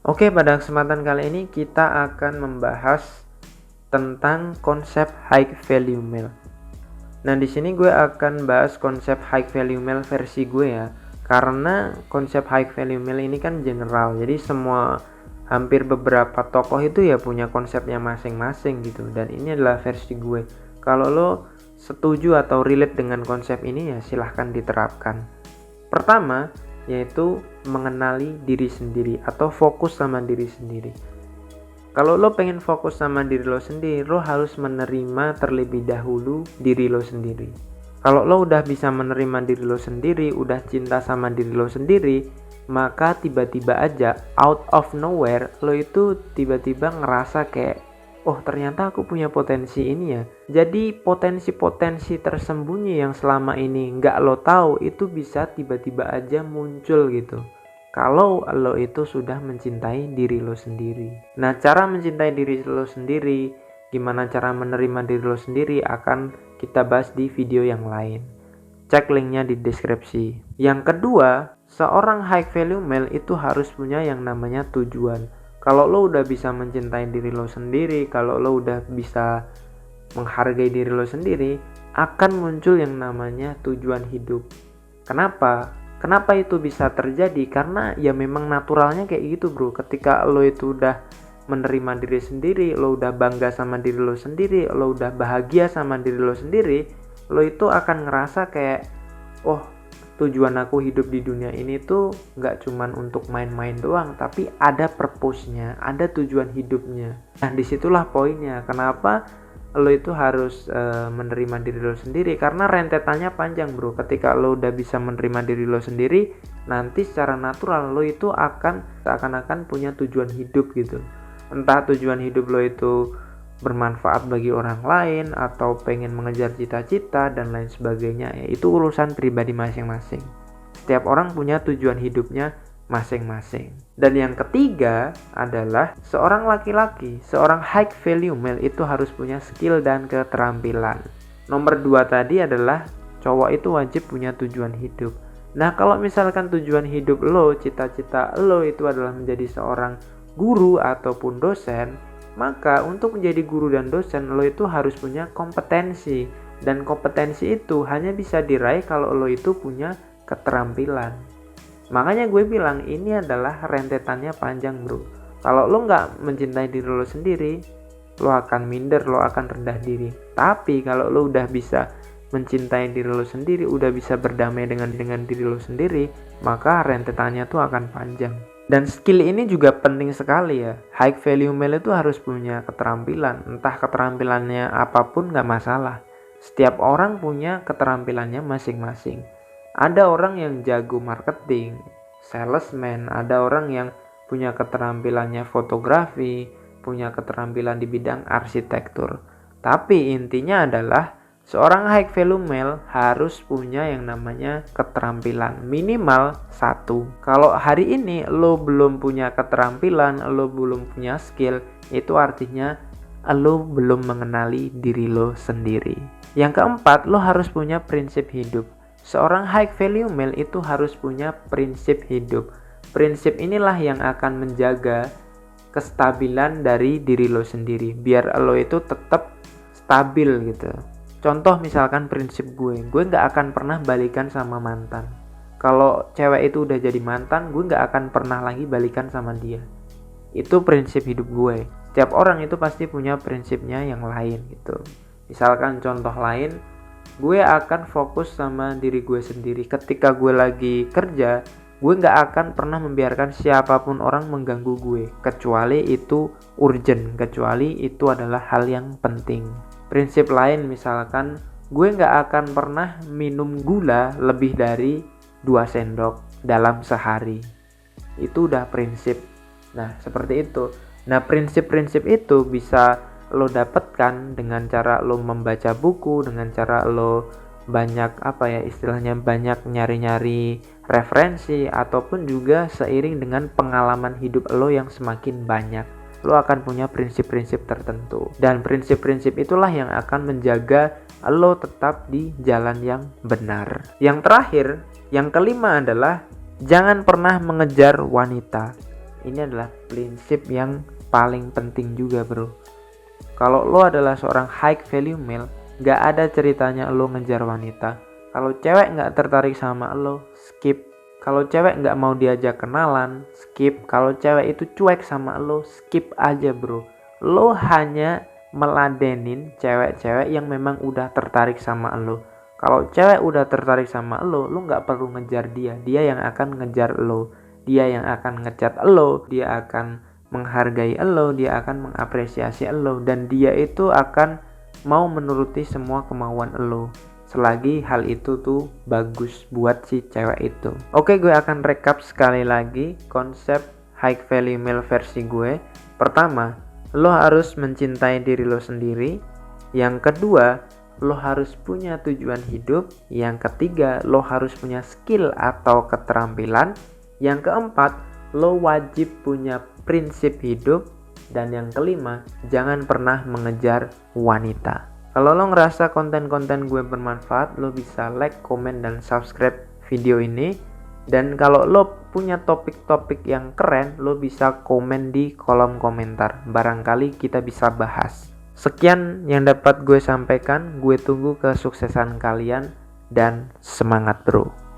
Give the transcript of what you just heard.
Oke, pada kesempatan kali ini kita akan membahas tentang konsep high value male. Nah, di sini gue akan bahas konsep high value male versi gue ya. Karena konsep high value male ini kan general. Jadi hampir beberapa tokoh itu ya punya konsepnya masing-masing gitu. Dan ini adalah versi gue. Kalau lo setuju atau relate dengan konsep ini ya silahkan diterapkan. Pertama, yaitu mengenali diri sendiri atau fokus sama diri sendiri. Kalau lo pengen fokus sama diri lo sendiri, lo harus menerima terlebih dahulu diri lo sendiri. Kalau lo udah bisa menerima diri lo sendiri, udah cinta sama diri lo sendiri, maka tiba-tiba aja out of nowhere lo itu tiba-tiba ngerasa kayak, oh ternyata aku punya potensi ini ya. Jadi potensi-potensi tersembunyi yang selama ini nggak lo tahu itu bisa tiba-tiba aja muncul gitu. Kalau lo itu sudah mencintai diri lo sendiri. Nah, cara mencintai diri lo sendiri, gimana cara menerima diri lo sendiri akan kita bahas di video yang lain. Cek linknya di deskripsi. Yang kedua, seorang high value male itu harus punya yang namanya tujuan. Kalau lo udah bisa mencintai diri lo sendiri, kalau lo udah bisa menghargai diri lo sendiri, akan muncul yang namanya tujuan hidup. Kenapa? Kenapa itu bisa terjadi? Karena ya memang naturalnya kayak gitu bro. Ketika lo itu udah menerima diri sendiri, lo udah bangga sama diri lo sendiri, lo udah bahagia sama diri lo sendiri, lo itu akan ngerasa kayak, oh tujuan aku hidup di dunia ini tuh gak cuman untuk main-main doang, tapi ada purpose-nya, ada tujuan hidupnya. Nah disitulah poinnya, kenapa lo itu harus menerima diri lo sendiri, karena rentetannya panjang bro. Ketika lo udah bisa menerima diri lo sendiri, nanti secara natural lo itu akan seakan-akan punya tujuan hidup gitu. Entah tujuan hidup lo itu bermanfaat bagi orang lain atau pengen mengejar cita-cita dan lain sebagainya, ya itu urusan pribadi masing-masing. Setiap orang punya tujuan hidupnya masing-masing. Dan yang ketiga adalah seorang laki-laki, seorang high value male itu harus punya skill dan keterampilan. Nomor 2 tadi adalah cowok itu wajib punya tujuan hidup. Nah, kalau misalkan tujuan hidup lo, cita-cita lo itu adalah menjadi seorang guru ataupun dosen, maka untuk menjadi guru dan dosen lo itu harus punya kompetensi. Dan kompetensi itu hanya bisa diraih kalau lo itu punya keterampilan. Makanya gue bilang ini adalah rentetannya panjang bro. Kalau lo nggak mencintai diri lo sendiri, lo akan minder, lo akan rendah diri. Tapi kalau lo udah bisa mencintai diri lo sendiri, udah bisa berdamai dengan diri lo sendiri, maka rentetannya tuh akan panjang. Dan skill ini juga penting sekali ya. High value male itu harus punya keterampilan. Entah keterampilannya apapun nggak masalah. Setiap orang punya keterampilannya masing-masing. Ada orang yang jago marketing, salesman, ada orang yang punya keterampilannya fotografi, punya keterampilan di bidang arsitektur. Tapi intinya adalah seorang high value male harus punya yang namanya keterampilan minimal 1. Kalau hari ini lo belum punya keterampilan, lo belum punya skill, itu artinya lo belum mengenali diri lo sendiri. Yang keempat, lo harus punya prinsip hidup. Seorang high value male itu harus punya prinsip hidup. Prinsip inilah yang akan menjaga kestabilan dari diri lo sendiri, biar lo itu tetap stabil gitu. Contoh misalkan prinsip gue gak akan pernah balikan sama mantan. Kalau cewek itu udah jadi mantan, gue gak akan pernah lagi balikan sama dia. Itu prinsip hidup gue. Setiap orang itu pasti punya prinsipnya yang lain gitu. Misalkan contoh lain, gue akan fokus sama diri gue sendiri. Ketika gue lagi kerja, gue gak akan pernah membiarkan siapapun orang mengganggu gue, kecuali itu urgent, kecuali itu adalah hal yang penting. Prinsip lain misalkan, gue gak akan pernah minum gula lebih dari 2 sendok dalam sehari. Itu udah prinsip. Nah seperti itu. Nah prinsip-prinsip itu bisa lo dapatkan dengan cara lo membaca buku, dengan cara lo banyak banyak nyari-nyari referensi, ataupun juga seiring dengan pengalaman hidup lo yang semakin banyak, lo akan punya prinsip-prinsip tertentu. Dan prinsip-prinsip itulah yang akan menjaga lo tetap di jalan yang benar. Yang terakhir, yang kelima adalah jangan pernah mengejar wanita. ini adalah prinsip yang paling penting juga bro. Kalau lo adalah seorang high value male, gak ada ceritanya lo ngejar wanita. Kalau cewek gak tertarik sama lo, skip. Kalau cewek gak mau diajak kenalan, skip. Kalau cewek itu cuek sama lo, skip aja bro. Lo hanya meladenin cewek-cewek yang memang udah tertarik sama lo. Kalau cewek udah tertarik sama lo gak perlu ngejar dia. Dia yang akan ngejar lo. Dia yang akan ngechat lo. Dia akan menghargai lo. Dia akan mengapresiasi lo. Dan dia itu akan mau menuruti semua kemauan lo. Selagi hal itu tuh bagus buat si cewek itu. Oke, gue akan recap sekali lagi konsep high value male versi gue. Pertama, lo harus mencintai diri lo sendiri. Yang kedua, lo harus punya tujuan hidup. Yang ketiga, lo harus punya skill atau keterampilan. Yang keempat, lo wajib punya prinsip hidup. Dan yang kelima, jangan pernah mengejar wanita. Kalau lo ngerasa konten-konten gue bermanfaat, lo bisa like, komen, dan subscribe video ini. Dan kalau lo punya topik-topik yang keren, lo bisa komen di kolom komentar. Barangkali kita bisa bahas. Sekian yang dapat gue sampaikan. Gue tunggu kesuksesan kalian dan semangat bro.